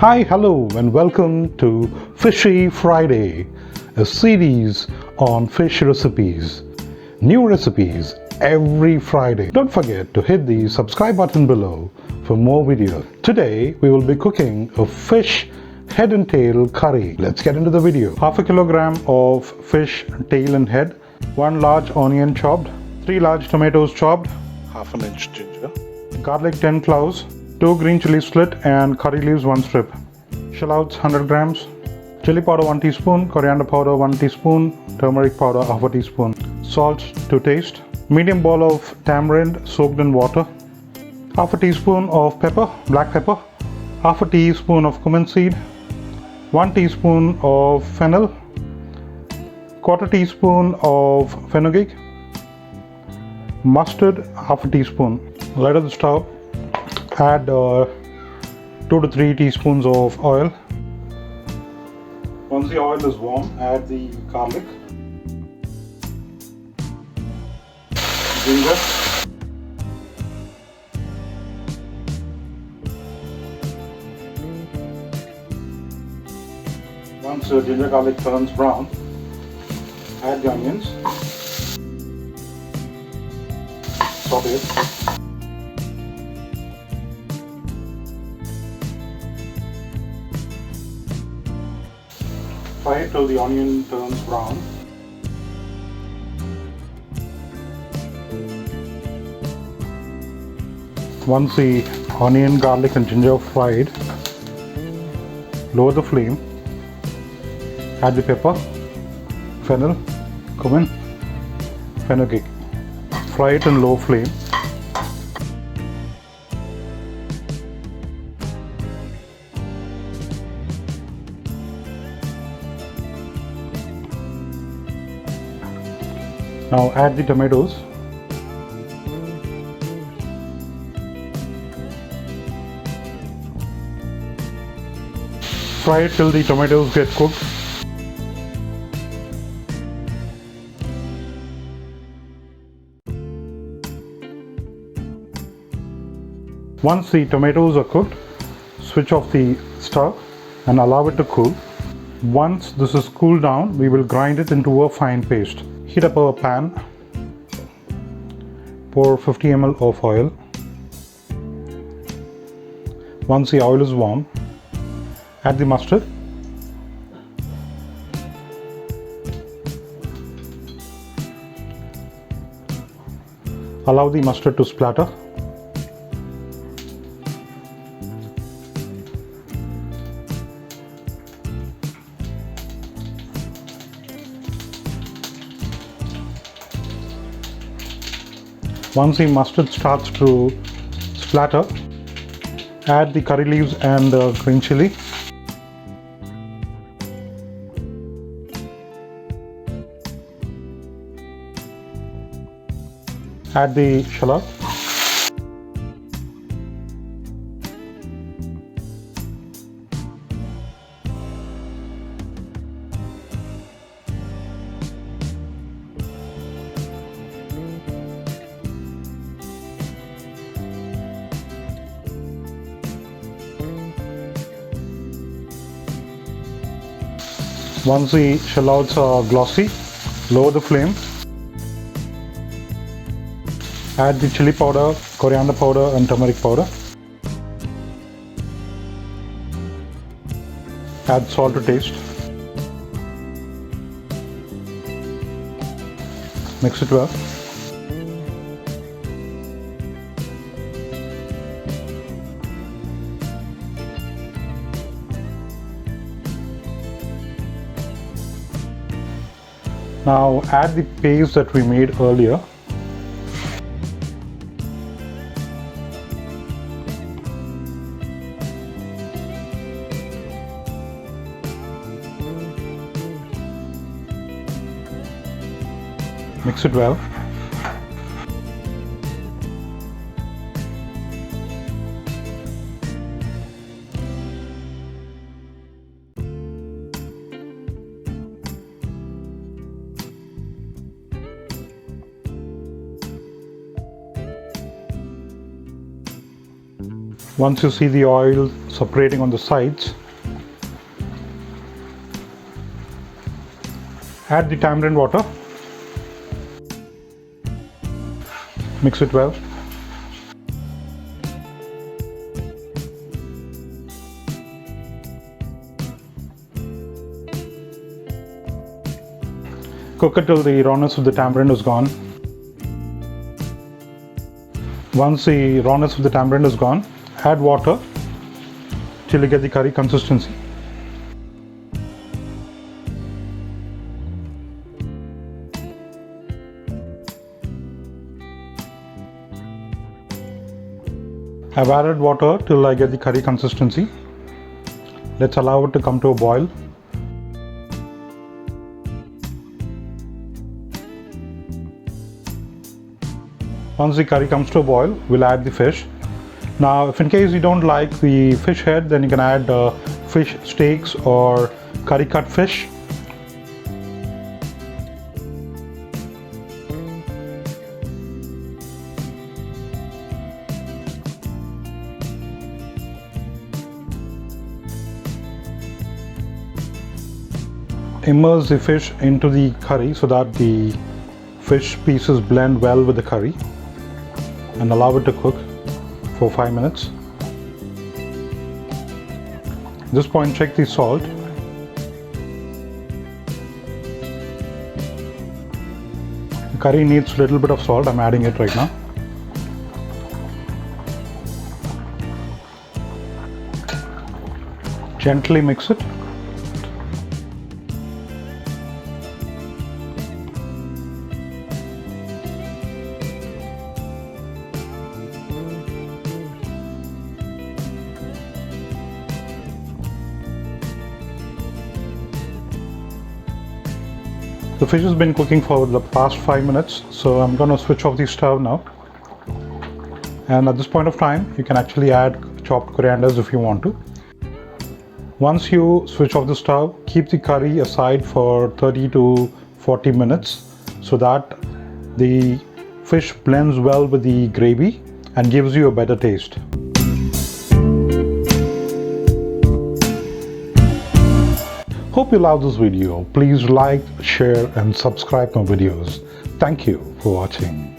Hi, hello, and welcome to Fishy Friday, a series on fish recipes. New recipes every Friday. Don't forget to hit the subscribe button below for more videos. Today, we will be cooking a fish head and tail curry. Let's get into the video. Half a kilogram of fish tail and head, 1 large onion chopped, 3 large tomatoes chopped, half an inch ginger, garlic 10 cloves, 2 green chili split and curry leaves 1 strip, shallots 100 grams, chili powder 1 teaspoon, coriander powder 1 teaspoon, turmeric powder half a teaspoon, salt to taste, medium bowl of tamarind soaked in water, half a teaspoon of pepper, black pepper, half a teaspoon of cumin seed, 1 teaspoon of fennel, quarter teaspoon of fenugreek, mustard half a teaspoon. Light up the stove, add 2 to 3 teaspoons of oil. Once the oil is warm, add the garlic, ginger, once the ginger garlic turns brown, add the onions, saute it. Fry it till the onion turns brown. Once the onion, garlic and ginger are fried, lower the flame, add the pepper, fennel, cumin, fenugreek. Fry it in low flame. Now add the tomatoes. Fry it till the tomatoes get cooked. Once the tomatoes are cooked, switch off the stove and allow it to cool. Once this is cooled down, we will grind it into a fine paste. Heat up a pan, pour 50 ml of oil. Once the oil is warm, add the mustard, allow the mustard to splatter. Once the mustard starts to splatter, add the curry leaves and the green chili. Add the shallot. Once the shallots are glossy, lower the flame. Add the chili powder, coriander powder and turmeric powder. Add salt to taste. Mix it well. Now add the paste that we made earlier. Mix it well. Once you see the oil separating on the sides, add the tamarind water. Mix it well. Cook it till the rawness of the tamarind is gone. Once the rawness of the tamarind is gone, add water till you get the curry consistency. I've added water till I get the curry consistency. Let's allow it to come to a boil. Once the curry comes to a boil, we'll add the fish. Now, if in case you don't like the fish head, then you can add fish steaks or curry cut fish. Immerse the fish into the curry so that the fish pieces blend well with the curry, and allow it to cook for 5 minutes. At this point, check the salt. The curry needs a little bit of salt. I'm adding it right now. Gently mix it. The fish has been cooking for the past 5 minutes, so I'm going to switch off the stove now. And at this point of time, you can actually add chopped corianders if you want to. Once you switch off the stove, keep the curry aside for 30 to 40 minutes so that the fish blends well with the gravy and gives you a better taste. Hope you love this video. Please like, share and subscribe my videos. Thank you for watching.